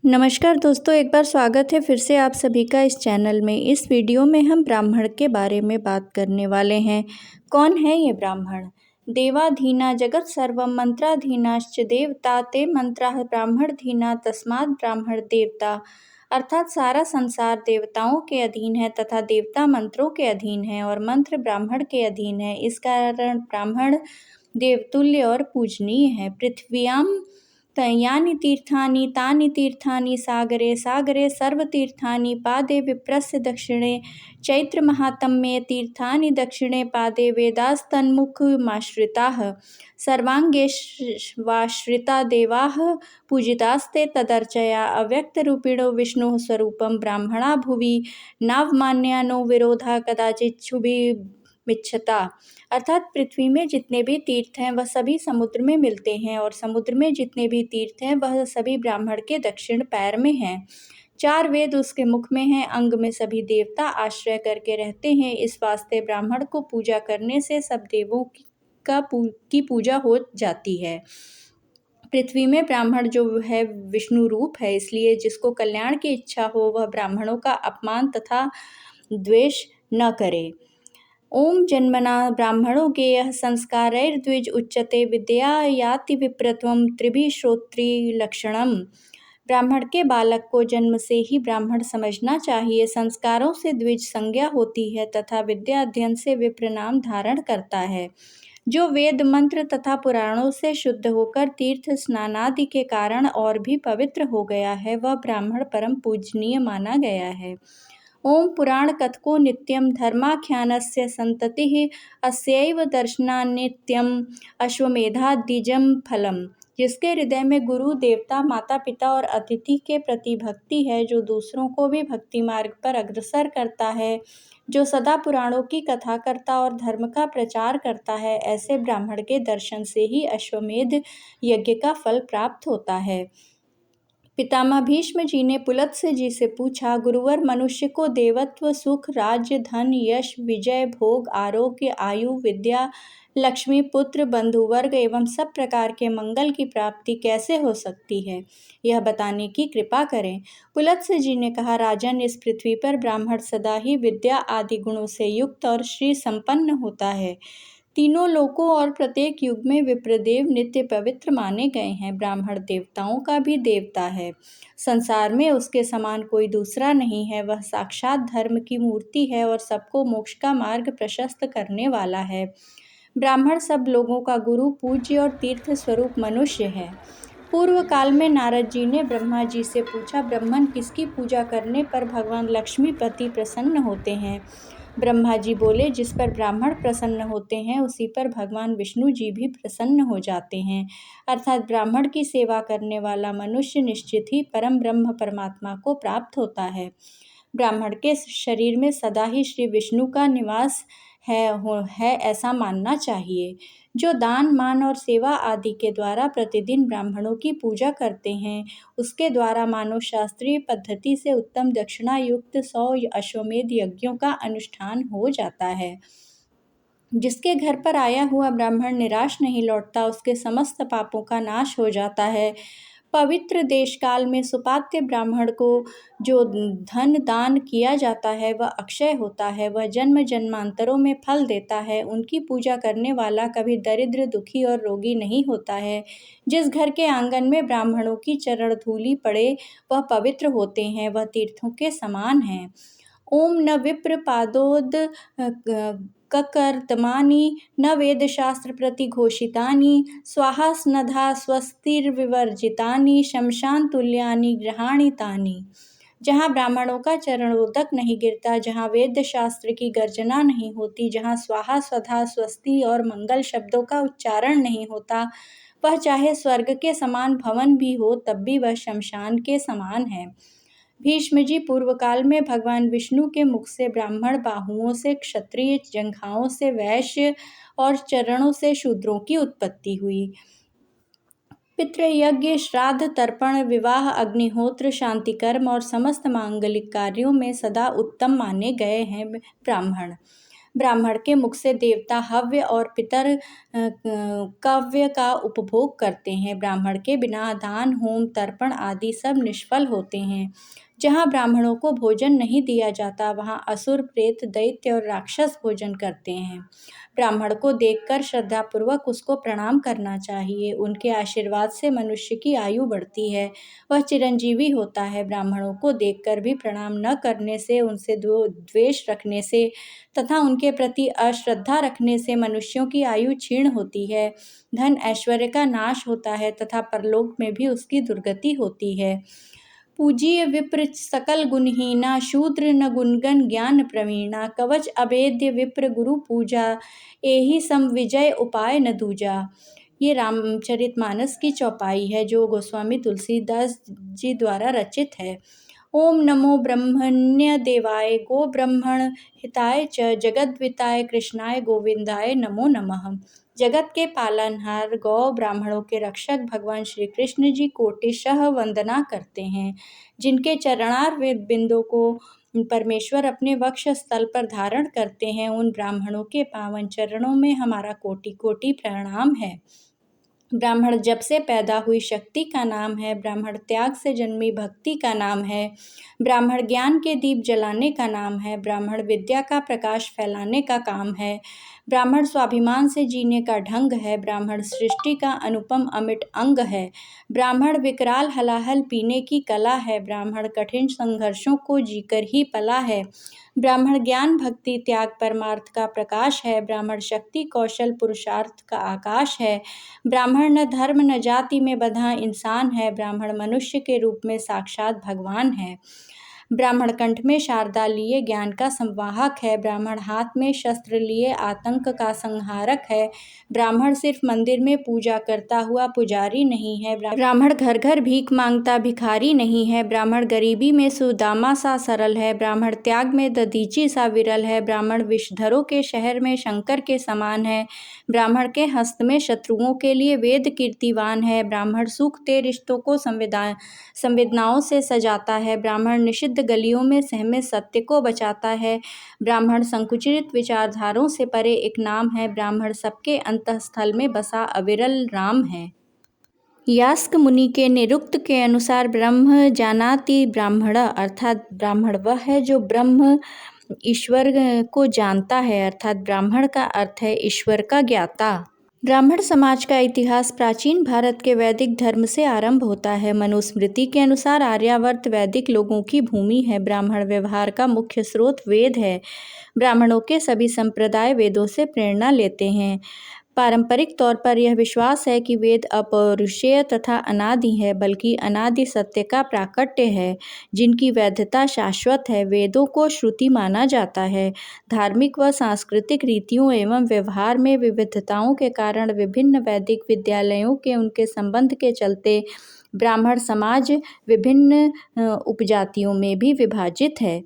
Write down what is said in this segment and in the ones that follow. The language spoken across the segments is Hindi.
नमस्कार दोस्तों, एक बार स्वागत है फिर से आप सभी का इस चैनल में। इस वीडियो में हम ब्राह्मण के बारे में बात करने वाले हैं। कौन है ये ब्राह्मण? देवाधीना जगत सर्वं मंत्राधीनाश्च देवता ते मंत्राः ब्राह्मणधीना तस्मात् ब्राह्मण देवता। अर्थात सारा संसार देवताओं के अधीन है तथा देवता मंत्रों के अधीन है और मंत्र ब्राह्मण के अधीन है। इस कारण ब्राह्मण देवतुल्य और पूजनीय है। पृथ्व्यां यानि तीर्थानि तानि तीर्थानि सागरे सागरे सर्वतीर्थानि पादे विप्रस्य दक्षिणे चैत्रमाहात्म्ये तीर्थानि दक्षिणे पादे वेदास्तन्मुखमाश्रिताः सर्वाङ्गेष्वाश्रिता देवाः पूजितास्ते तदर्चया अव्यक्तरूपिणो विष्णुः स्वरूपं ब्राह्मणा भुवि नावमान्या नो विरोधा कदाचिच्छुभिमिच्छता। अर्थात पृथ्वी में जितने भी तीर्थ हैं वह सभी समुद्र में मिलते हैं और समुद्र में जितने भी तीर्थ हैं वह सभी ब्राह्मण के दक्षिण पैर में हैं। 4 वेद उसके मुख में हैं, अंग में सभी देवता आश्रय करके रहते हैं। इस वास्ते ब्राह्मण को पूजा करने से सब देवों की पूजा हो जाती है। पृथ्वी में ब्राह्मण जो है विष्णु रूप है, इसलिए जिसको कल्याण की इच्छा हो वह ब्राह्मणों का अपमान तथा द्वेष न करे। ओम जन्मना ब्राह्मणो गेयः संस्कारैर्द्विज उच्यते विद्या याति विप्रत्वं त्रिभिः श्रोत्रिलक्षणम्। ब्राह्मण के बालक को जन्म से ही ब्राह्मण समझना चाहिए। संस्कारों से द्विज संज्ञा होती है तथा विद्या अध्ययन से विप्र नाम धारण करता है। जो वेद मंत्र तथा पुराणों से शुद्ध होकर तीर्थ स्नानादि के कारण और भी पवित्र हो गया है वह ब्राह्मण परम पूजनीय माना गया है। ओम पुराण कथको नित्यं धर्माख्यानस्य संततिः अस्यैव दर्शनान्नित्यं अश्वमेधाद्विजं फलम्। जिसके हृदय में गुरु देवता माता पिता और अतिथि के प्रति भक्ति है, जो दूसरों को भी भक्ति मार्ग पर अग्रसर करता है, जो सदा पुराणों की कथा करता और धर्म का प्रचार करता है, ऐसे ब्राह्मण के दर्शन से ही अश्वमेध यज्ञ का फल प्राप्त होता है। पितामह भीष्म जी ने पुलत्स्य जी से पूछा, गुरुवर मनुष्य को देवत्व सुख राज्य धन यश विजय भोग आरोग्य आयु विद्या लक्ष्मी पुत्र बंधुवर्ग एवं सब प्रकार के मंगल की प्राप्ति कैसे हो सकती है, यह बताने की कृपा करें। पुलत्स्य जी ने कहा, राजन, इस पृथ्वी पर ब्राह्मण सदा ही विद्या आदि गुणों से युक्त और श्री संपन्न होता है। तीनों लोकों और प्रत्येक युग में विप्रदेव नित्य पवित्र माने गए हैं। ब्राह्मण देवताओं का भी देवता है। संसार में उसके समान कोई दूसरा नहीं है। वह साक्षात धर्म की मूर्ति है और सबको मोक्ष का मार्ग प्रशस्त करने वाला है। ब्राह्मण सब लोगों का गुरु पूज्य और तीर्थ स्वरूप मनुष्य है। पूर्व काल में नारद जी ने ब्रह्मा जी से पूछा, ब्राह्मण किसकी पूजा करने पर भगवान लक्ष्मीपति प्रसन्न होते हैं? ब्रह्मा जी बोले, जिस पर ब्राह्मण प्रसन्न होते हैं उसी पर भगवान विष्णु जी भी प्रसन्न हो जाते हैं। अर्थात ब्राह्मण की सेवा करने वाला मनुष्य निश्चित ही परम ब्रह्म परमात्मा को प्राप्त होता है। ब्राह्मण के शरीर में सदा ही श्री विष्णु का निवास है ऐसा मानना चाहिए। जो दान मान और सेवा आदि के द्वारा प्रतिदिन ब्राह्मणों की पूजा करते हैं उसके द्वारा मानव शास्त्रीय पद्धति से उत्तम दक्षिणा युक्त 100 अश्वमेध यज्ञों का अनुष्ठान हो जाता है। जिसके घर पर आया हुआ ब्राह्मण निराश नहीं लौटता, उसके समस्त पापों का नाश हो जाता है। पवित्र देश काल में सुपात्य ब्राह्मण को जो धन दान किया जाता है वह अक्षय होता है, वह जन्म जन्मांतरों में फल देता है। उनकी पूजा करने वाला कभी दरिद्र दुखी और रोगी नहीं होता है। जिस घर के आंगन में ब्राह्मणों की चरण धूलि पड़े वह पवित्र होते हैं, वह तीर्थों के समान हैं। ओम न विप्र पादोद ककर्तमानि न वेदशास्त्र प्रतिघोषितानि स्वाहा स्नधा स्वस्तिर्विवर्जितानि शमशान तुल्यानि ग्रहाणि तानि। जहाँ ब्राह्मणों का चरणोदक नहीं गिरता, जहाँ वेद शास्त्र की गर्जना नहीं होती, जहाँ स्वाहा स्वधा स्वस्ति और मंगल शब्दों का उच्चारण नहीं होता, वह चाहे स्वर्ग के समान भवन भी हो तब भी वह शमशान के समान है। भीष्म जी, पूर्व काल में भगवान विष्णु के मुख से ब्राह्मण, बाहुओं से क्षत्रिय, जंघाओं से वैश्य और चरणों से शूद्रों की उत्पत्ति हुई। पितृयज्ञ श्राद्ध तर्पण विवाह अग्निहोत्र शांति कर्म और समस्त मांगलिक कार्यों में सदा उत्तम माने गए हैं ब्राह्मण। ब्राह्मण के मुख से देवता हव्य और पितर कव्य का उपभोग करते हैं। ब्राह्मण के बिना दान, होम, तर्पण आदि सब निष्फल होते हैं। जहाँ ब्राह्मणों को भोजन नहीं दिया जाता, वहाँ असुर, प्रेत, दैत्य और राक्षस भोजन करते हैं। ब्राह्मण को देखकर श्रद्धापूर्वक उसको प्रणाम करना चाहिए। उनके आशीर्वाद से मनुष्य की आयु बढ़ती है, वह चिरंजीवी होता है। ब्राह्मणों को देखकर भी प्रणाम न करने से, उनसे द्वेष रखने से तथा उनके प्रति अश्रद्धा रखने से मनुष्यों की आयु क्षीण होती है, धन ऐश्वर्य का नाश होता है तथा परलोक में भी उसकी दुर्गति होती है। पूज्य विप्र सकल गुणहीना, शूद्र न गुणगण ज्ञान प्रवीणा, कवच अभेद्य विप्र गुरु पूजा, एहि सम विजय उपाय न दूजा। ये रामचरितमानस की चौपाई है जो गोस्वामी तुलसीदास जी द्वारा रचित है। ओम नमो ब्रह्मण्य देवाय गो ब्रह्मण हिताय च जगद्विताय कृष्णाय गोविंदाय नमो नमः। जगत के पालनहार गौ ब्राह्मणों के रक्षक भगवान श्री कृष्ण जी कोटिशः वंदना करते हैं। जिनके चरणार बिंदों को परमेश्वर अपने वक्ष स्थल पर धारण करते हैं, उन ब्राह्मणों के पावन चरणों में हमारा कोटि कोटि प्रणाम है। ब्राह्मण जब से पैदा हुई शक्ति का नाम है, ब्राह्मण त्याग से जन्मी भक्ति का नाम है, ब्राह्मण ज्ञान के दीप जलाने का नाम है, ब्राह्मण विद्या का प्रकाश फैलाने का काम है, ब्राह्मण स्वाभिमान से जीने का ढंग है, ब्राह्मण सृष्टि का अनुपम अमिट अंग है, ब्राह्मण विकराल हलाहल पीने की कला है, ब्राह्मण कठिन संघर्षों को जीकर ही पला है, ब्राह्मण ज्ञान भक्ति त्याग परमार्थ का प्रकाश है, ब्राह्मण शक्ति कौशल पुरुषार्थ का आकाश है, ब्राह्मण न धर्म न जाति में बंधा इंसान है, ब्राह्मण मनुष्य के रूप में साक्षात भगवान है, ब्राह्मण कंठ में शारदा लिए ज्ञान का संवाहक है, ब्राह्मण हाथ में शस्त्र लिए आतंक का संहारक है, ब्राह्मण सिर्फ मंदिर में पूजा करता हुआ पुजारी नहीं है, ब्राह्मण घर घर भीख मांगता भिखारी नहीं है, ब्राह्मण गरीबी में सुदामा सा सरल है, ब्राह्मण त्याग में दधीची सा विरल है, ब्राह्मण विषधरों के शहर में शंकर के समान है, ब्राह्मण के हस्त में शत्रुओं के लिए वेद कीर्तिवान है, ब्राह्मण सूखते रिश्तों को संवेदनाओं से सजाता है, ब्राह्मण निषिद्ध गलियों में सहमे सत्य को बचाता है, ब्राह्मण संकुचित विचारधारों से परे एक नाम है, ब्राह्मण सबके अंतःस्थल में बसा अविरल राम है। यास्क मुनि के निरुक्त के अनुसार ब्रह्म जानाति ब्राह्मण, अर्थात ब्राह्मण वह है जो ब्रह्म ईश्वर को जानता है, अर्थात ब्राह्मण का अर्थ है ईश्वर का ज्ञाता। ब्राह्मण समाज का इतिहास प्राचीन भारत के वैदिक धर्म से आरंभ होता है। मनुस्मृति के अनुसार आर्यावर्त वैदिक लोगों की भूमि है। ब्राह्मण व्यवहार का मुख्य स्रोत वेद है। ब्राह्मणों के सभी संप्रदाय वेदों से प्रेरणा लेते हैं। पारंपरिक तौर पर यह विश्वास है कि वेद अपौरुषेय तथा अनादि है, बल्कि अनादि सत्य का प्राकट्य है, जिनकी वैधता शाश्वत है। वेदों को श्रुति माना जाता है। धार्मिक व सांस्कृतिक रीतियों एवं व्यवहार में विविधताओं के कारण विभिन्न वैदिक विद्यालयों के उनके संबंध के चलते ब्राह्मण समाज विभिन्न उपजातियों में भी विभाजित है।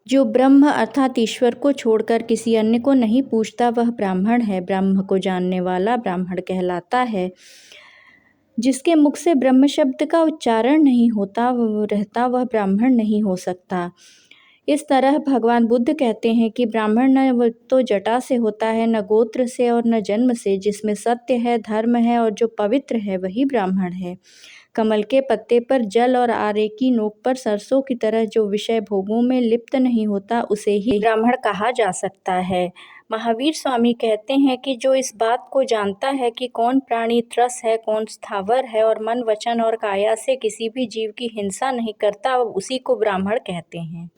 जो ब्रह्म अर्थात ईश्वर को छोड़कर किसी अन्य को नहीं पूजता वह ब्राह्मण है। ब्रह्म को जानने वाला ब्राह्मण कहलाता है। जिसके मुख से ब्रह्म शब्द का उच्चारण नहीं होता रहता वह ब्राह्मण नहीं हो सकता। इस तरह भगवान बुद्ध कहते हैं कि ब्राह्मण न तो जटा से होता है, न गोत्र से और न जन्म से। जिसमें सत्य है, धर्म है और जो पवित्र है वही ब्राह्मण है। कमल के पत्ते पर जल और आरे की नोक पर सरसों की तरह जो विषय भोगों में लिप्त नहीं होता उसे ही ब्राह्मण कहा जा सकता है। महावीर स्वामी कहते हैं कि जो इस बात को जानता है कि कौन प्राणी त्रस है, कौन स्थावर है और मन, वचन और काया से किसी भी जीव की हिंसा नहीं करता, उसी को ब्राह्मण कहते हैं।